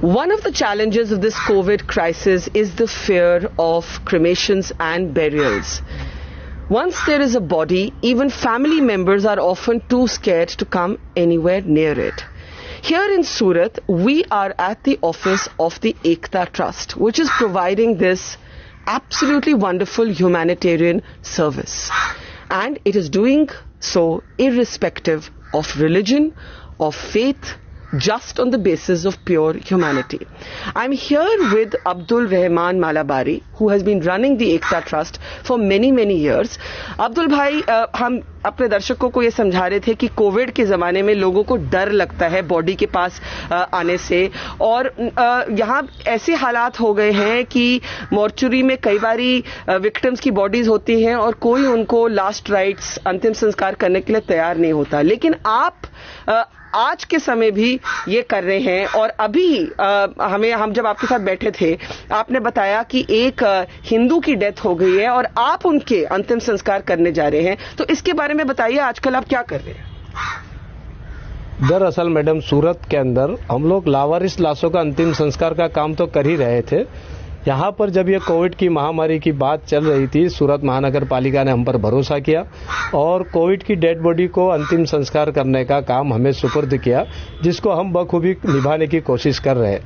One of the challenges of this COVID crisis is the fear of cremations and burials. Once there is a body, even family members are often too scared to come anywhere near it. Here in Surat, we are at the office of the Ekta Trust, which is providing this absolutely wonderful humanitarian service. And it is doing so irrespective of religion, of faith, just on the basis of pure humanity. I'm here with Abdul Rahman Malabari, who has been running the Ekta Trust for many years. Abdul भाई, हम अपने दर्शकों को ये समझा रहे थे कि कोविड के ज़माने में लोगों को डर लगता है बॉडी के पास आने से, और यहाँ ऐसे हालात हो गए हैं कि मॉर्चुरी में कई बारी विक्टिम्स की बॉडीज होती हैं और कोई उनको लास्ट राइट्स, अंतिम संस्कार करने के लिए तैयार नहीं होता। लेकिन आप आज के समय भी ये कर रहे हैं, और अभी हम जब आपके साथ बैठे थे आपने बताया कि एक हिंदू की डेथ हो गई है और आप उनके अंतिम संस्कार करने जा रहे हैं, तो इसके बारे में बताइए, आजकल आप क्या कर रहे हैं? दरअसल मैडम, सूरत के अंदर हम लोग लावारिस लाशों का अंतिम संस्कार का काम तो कर ही रहे थे। यहाँ पर जब ये कोविड की महामारी की बात चल रही थी, सूरत महानगर पालिका ने हम पर भरोसा किया और कोविड की डेड बॉडी को अंतिम संस्कार करने का काम हमें सुपुर्द किया, जिसको हम बखूबी निभाने की कोशिश कर रहे हैं।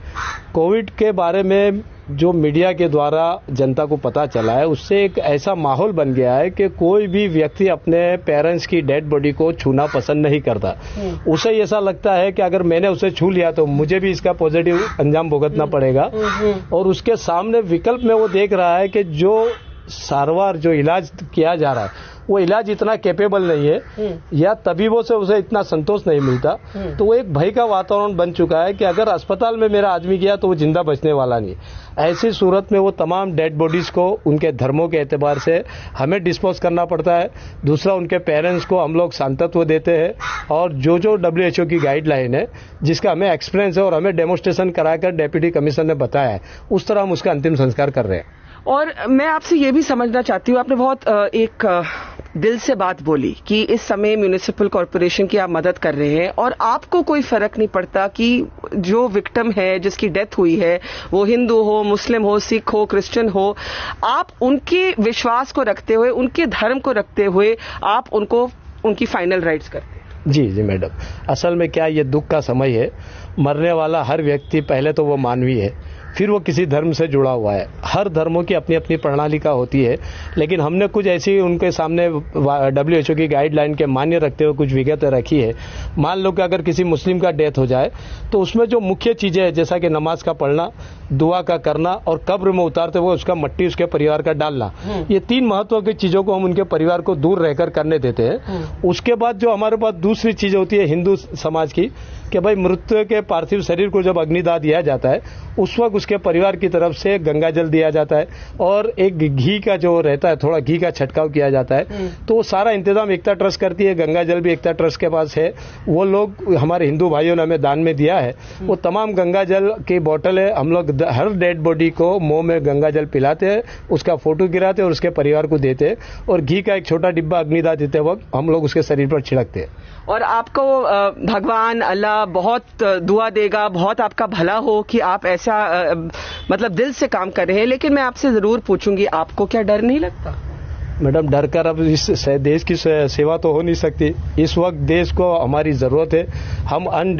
कोविड के बारे में जो मीडिया के द्वारा जनता को पता चला है, उससे एक ऐसा माहौल बन गया है कि कोई भी व्यक्ति अपने पेरेंट्स की डेड बॉडी को छूना पसंद नहीं करता। उसे ऐसा लगता है कि अगर मैंने उसे छू लिया तो मुझे भी इसका पॉजिटिव अंजाम भुगतना पड़ेगा, और उसके सामने विकल्प में वो देख रहा है कि जो सारवार, जो इलाज किया जा रहा है, वो इलाज इतना कैपेबल नहीं है या तबीबों से उसे इतना संतोष नहीं मिलता, तो वो एक भय का वातावरण बन चुका है कि अगर अस्पताल में मेरा आदमी गया तो वो जिंदा बचने वाला नहीं। ऐसी सूरत में वो तमाम डेड बॉडीज को उनके धर्मों के एतबार से हमें डिस्पोज करना पड़ता है। दूसरा, उनके पेरेंट्स को हम लोग सांत्वना देते हैं, और जो WHO की गाइडलाइन है, जिसका हमें एक्सपीरियंस है और हमें डेमोन्स्ट्रेशन कराकर डेप्यूटी कमिश्नर ने बताया है, उस तरह हम उसका अंतिम संस्कार कर रहे हैं। और मैं आपसे ये भी समझना चाहती हूँ, आपने बहुत एक दिल से बात बोली कि इस समय म्युनिसिपल कॉर्पोरेशन की आप मदद कर रहे हैं और आपको कोई फर्क नहीं पड़ता कि जो विक्टिम है, जिसकी डेथ हुई है, वो हिंदू हो, मुस्लिम हो, सिख हो, क्रिश्चियन हो, आप उनके विश्वास को रखते हुए, उनके धर्म को रखते हुए आप उनको उनकी फाइनल राइट्स करते हैं। जी मैडम, असल में क्या, ये दुख का समय है। मरने वाला हर व्यक्ति पहले तो वो मानवीय है, फिर वो किसी धर्म से जुड़ा हुआ है। हर धर्मों की अपनी अपनी प्रणालिका होती है, लेकिन हमने कुछ ऐसी उनके सामने WHO की गाइडलाइन के मान्य रखते हुए कुछ विगतें रखी है। मान लो कि अगर किसी मुस्लिम का डेथ हो जाए तो उसमें जो मुख्य चीजें हैं, जैसा कि नमाज का पढ़ना, दुआ का करना और कब्र में उतारते हुए उसका मट्टी उसके परिवार का डालना, ये 3 महत्व की चीजों को हम उनके परिवार को दूर रहकर करने देते हैं। उसके बाद जो हमारे पास दूसरी चीज होती है हिंदू समाज की, कि भाई मृत्यु के पार्थिव शरीर को जब अग्निदाह दिया जाता है, उस वक्त उसके परिवार की तरफ से गंगा जल दिया जाता है और एक घी का जो रहता है, थोड़ा घी का छटकाव किया जाता है। तो वो सारा इंतजाम एकता ट्रस्ट करती है। गंगा जल भी एकता ट्रस्ट के पास है, वो लोग हमारे हिंदू भाइयों ने हमें दान में दिया है। वो तमाम गंगा जल की बोतल है, हम लोग हर डेड बॉडी को मुंह में गंगा जल पिलाते हैं, उसका फोटो गिराते हैं और उसके परिवार को देते हैं, और घी का एक छोटा डिब्बा अग्निदाह देते वक्त हम लोग उसके शरीर पर छिड़कते हैं। और आपको भगवान अल्लाह बहुत दुआ देगा, बहुत आपका भला हो कि आप ऐसा मतलब दिल से काम कर रहे हैं। लेकिन मैं आपसे जरूर पूछूंगी, आपको क्या डर नहीं लगता? मैडम, डर कर अब इस देश की सेवा तो हो नहीं सकती। इस वक्त देश को हमारी जरूरत है। हम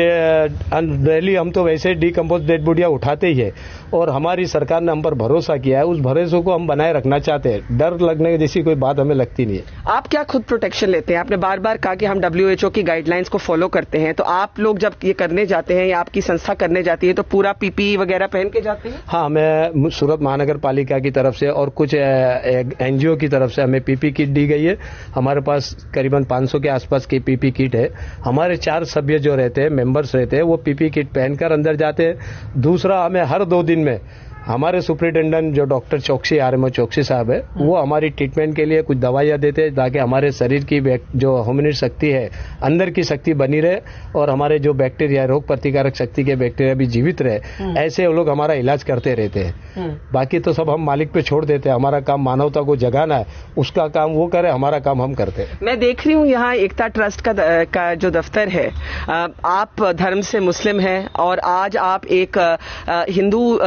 डेली हम तो वैसे डिकम्पोज डेड बॉडियां उठाते ही है, और हमारी सरकार ने हम पर भरोसा किया है, उस भरोसे को हम बनाए रखना चाहते हैं। डर लगने जैसी कोई बात हमें लगती नहीं है। आप क्या खुद प्रोटेक्शन लेते हैं? आपने बार बार कहा कि हम WHO की गाइडलाइंस को फॉलो करते हैं, तो आप लोग जब ये करने जाते हैं या आपकी संस्था करने जाती है तो पूरा PPE वगैरह पहन के जाते हैं? हाँ, हमें सूरत महानगर पालिका की तरफ से और कुछ NGO की तरफ से हमें PPE किट दी गई है। हमारे पास करीबन 500 के आसपास की PPE किट है। हमारे 4 सभ्य जो रहते हैं, मेंबर्स रहते हैं, वो PPE किट पहनकर अंदर जाते हैं। दूसरा, हमें हर 2 दिन में हमारे सुपरिटेंडेंट जो डॉक्टर चौकसी आरएमओ चौकसी साहब है, वो हमारी ट्रीटमेंट के लिए कुछ दवाइयां देते हैं ताकि हमारे शरीर की जो ह्यूमन शक्ति है, अंदर की शक्ति बनी रहे और हमारे जो बैक्टीरिया, रोग प्रतिकारक शक्ति के बैक्टीरिया भी जीवित रहे। ऐसे वो लोग हमारा इलाज करते रहते हैं। बाकी तो सब हम मालिक पे छोड़ देते हैं। हमारा काम मानवता को जगाना है, उसका काम वो करे, हमारा काम हम करते हैं। मैं देख रही हूँ यहाँ एकता ट्रस्ट का जो दफ्तर है, आप धर्म से मुस्लिम हैं और आज आप एक हिंदू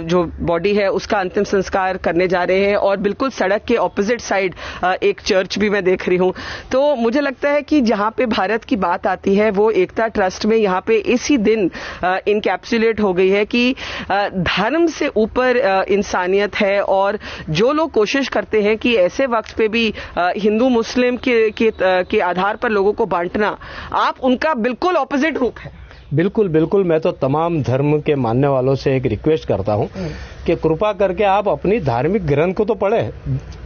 जो बॉडी है उसका अंतिम संस्कार करने जा रहे हैं और बिल्कुल सड़क के ऑपोजिट साइड एक चर्च भी मैं देख रही हूं। तो मुझे लगता है कि जहां पे भारत की बात आती है वो एकता ट्रस्ट में यहाँ पे इसी दिन इनकैप्सुलेट हो गई है कि धर्म से ऊपर इंसानियत है और जो लोग कोशिश करते हैं कि ऐसे वक्त पे भी हिंदू मुस्लिम के आधार पर लोगों को बांटना, आप उनका बिल्कुल ऑपोजिट रूप है। बिल्कुल बिल्कुल। मैं तो तमाम धर्म के मानने वालों से एक रिक्वेस्ट करता हूं कि कृपा करके आप अपनी धार्मिक ग्रंथ को तो पढ़ें,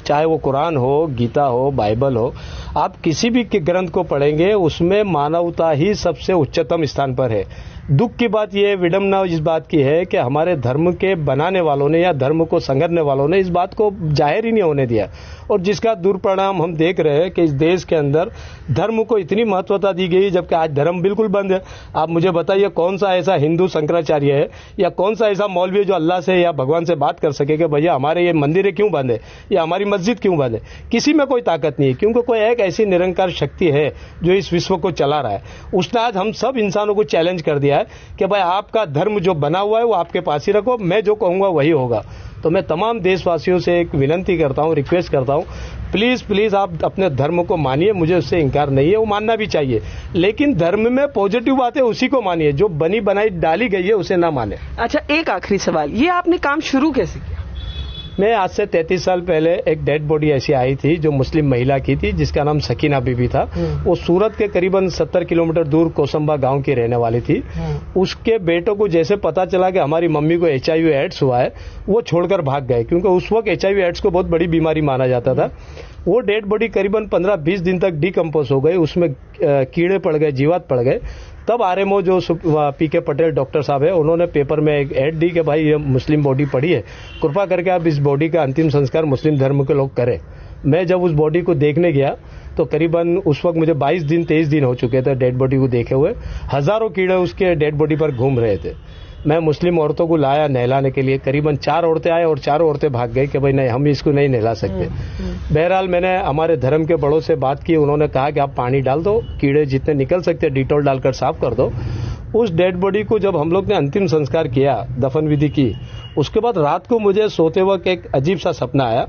चाहे वो कुरान हो, गीता हो, बाइबल हो। आप किसी भी ग्रंथ को पढ़ेंगे उसमें मानवता ही सबसे उच्चतम स्थान पर है। दुख की बात यह, विडंबना इस बात की है कि हमारे धर्म के बनाने वालों ने या धर्म को संगरने वालों ने इस बात को जाहिर ही नहीं होने दिया और जिसका दुष्परिणाम हम देख रहे हैं कि इस देश के अंदर धर्म को इतनी महत्वता दी गई जबकि आज धर्म बिल्कुल बंद है। आप मुझे बताइए कौन सा ऐसा हिंदू शंकराचार्य है या कौन सा ऐसा मौलवी है जो अल्लाह से या भगवान से बात कर सके कि भैया हमारे ये मंदिर क्यों बंद है या हमारी मस्जिद क्यों बंद है। किसी में कोई ताकत नहीं है, क्योंकि कोई एक ऐसी निरंकार शक्ति है जो इस विश्व को चला रहा है। उसने आज हम सब इंसानों को चैलेंज कर दिया है कि भाई आपका धर्म जो बना हुआ है वो आपके पास ही रखो, मैं जो कहूंगा वही होगा। तो मैं तमाम देशवासियों से एक विनती करता हूं, रिक्वेस्ट करता हूं, प्लीज प्लीज आप अपने धर्म को मानिए, मुझे उससे इंकार नहीं है, वो मानना भी चाहिए, लेकिन धर्म में पॉजिटिव बातें उसी को मानिए, जो बनी बनाई डाली गई है उसे ना माने। अच्छा, एक आखिरी सवाल, ये आपने काम शुरू कैसे किया? मैं आज से 33 साल पहले एक डेड बॉडी ऐसी आई थी जो मुस्लिम महिला की थी जिसका नाम सकीना बीबी था। वो सूरत के करीबन 70 किलोमीटर दूर कोसंबा गांव की रहने वाली थी। उसके बेटों को जैसे पता चला कि हमारी मम्मी को HIV एड्स हुआ है, वो छोड़कर भाग गए, क्योंकि उस वक्त HIV एड्स को बहुत बड़ी बीमारी माना जाता था। वो डेड बॉडी करीबन 15-20 दिन तक डिकम्पोज हो गई, उसमें कीड़े पड़ गए, जीवात पड़ गए। तब आरएमओ जो PK पटेल डॉक्टर साहब है, उन्होंने पेपर में एक ऐड दी कि भाई ये मुस्लिम बॉडी पड़ी है, कृपा करके आप इस बॉडी का अंतिम संस्कार मुस्लिम धर्म के लोग करें। मैं जब उस बॉडी को देखने गया तो करीबन उस वक्त मुझे 22-23 दिन हो चुके थे डेड बॉडी को देखे हुए। हजारों कीड़े उसके डेड बॉडी पर घूम रहे थे। मैं मुस्लिम औरतों को लाया नहलाने के लिए, करीबन 4 औरतें आए और 4 औरतें भाग गई कि भाई नहीं, हम इसको नहीं नहला सकते। बहरहाल मैंने हमारे धर्म के बड़ों से बात की, उन्होंने कहा कि आप पानी डाल दो, कीड़े जितने निकल सकते डिटॉल डालकर साफ कर दो। उस डेड बॉडी को जब हम लोग ने अंतिम संस्कार किया, दफन विधि की, उसके बाद रात को मुझे सोते वक्त एक अजीब सा सपना आया।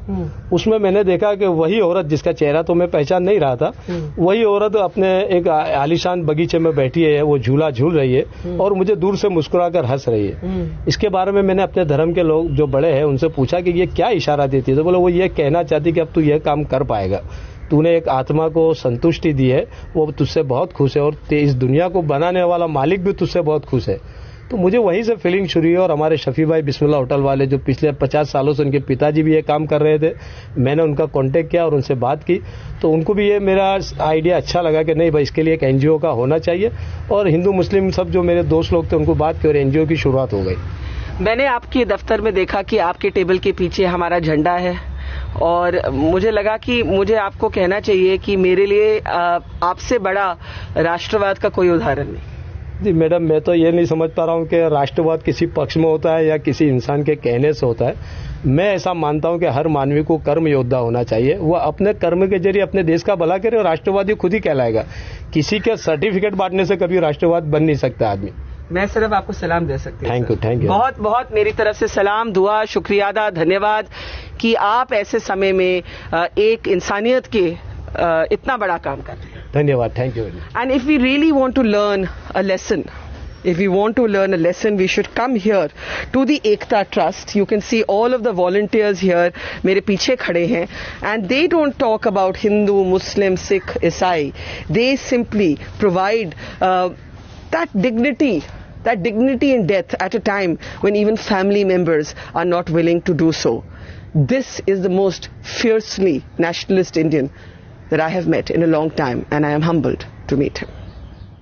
उसमें मैंने देखा कि वही औरत जिसका चेहरा तो मैं पहचान नहीं रहा था, वही औरत अपने एक आलीशान बगीचे में बैठी है, वो झूला झूल रही है और मुझे दूर से मुस्कुराकर हंस रही है। इसके बारे में मैंने अपने धर्म के लोग जो बड़े हैं उनसे पूछा कि ये क्या इशारा देती है, तो बोले वो ये कहना चाहती कि अब तू ये काम कर पाएगा, तूने एक आत्मा को संतुष्टि दी है, वो तुझसे बहुत खुश है और इस दुनिया को बनाने वाला मालिक भी तुझसे बहुत खुश है। तो मुझे वहीं से फीलिंग शुरू हुई और हमारे शफी भाई बिस्मिल्लाह होटल वाले जो पिछले 50 सालों से उनके पिताजी भी ये काम कर रहे थे, मैंने उनका कांटेक्ट किया और उनसे बात की, तो उनको भी ये मेरा आइडिया अच्छा लगा कि नहीं भाई इसके लिए एक NGO का होना चाहिए। और हिंदू मुस्लिम सब जो मेरे दोस्त लोग थे उनको बात की और NGO की शुरुआत हो गई। मैंने आपके दफ्तर में देखा कि आपके टेबल के पीछे हमारा झंडा है और मुझे लगा कि मुझे आपको कहना चाहिए कि मेरे लिए आपसे बड़ा राष्ट्रवाद का कोई उदाहरण नहीं। जी मैडम, मैं तो ये नहीं समझ पा रहा हूँ कि राष्ट्रवाद किसी पक्ष में होता है या किसी इंसान के कहने से होता है। मैं ऐसा मानता हूँ कि हर मानवी को कर्म योद्धा होना चाहिए, वह अपने कर्म के जरिए अपने देश का भला करे और राष्ट्रवादी खुद ही कहलाएगा। किसी के सर्टिफिकेट बांटने से कभी राष्ट्रवाद बन नहीं सकता आदमी। मैं सिर्फ आपको सलाम दे सकती हूँ। Thank you. बहुत बहुत मेरी तरफ से सलाम, दुआ, शुक्रिया अदा, धन्यवाद कि आप ऐसे समय में एक इंसानियत के इतना बड़ा काम कर रहे हैं। धन्यवाद, thank you. And if we really want to learn a lesson, we should come here to the Ekta Trust. You can see all of the volunteers here. मेरे पीछे खड़े हैं, and they don't talk about Hindu, Muslim, Sikh, Isai. They simply provide that dignity in death at a time when even family members are not willing to do so. This is the most fiercely nationalist Indian that I have met in a long time, and I am humbled to meet him.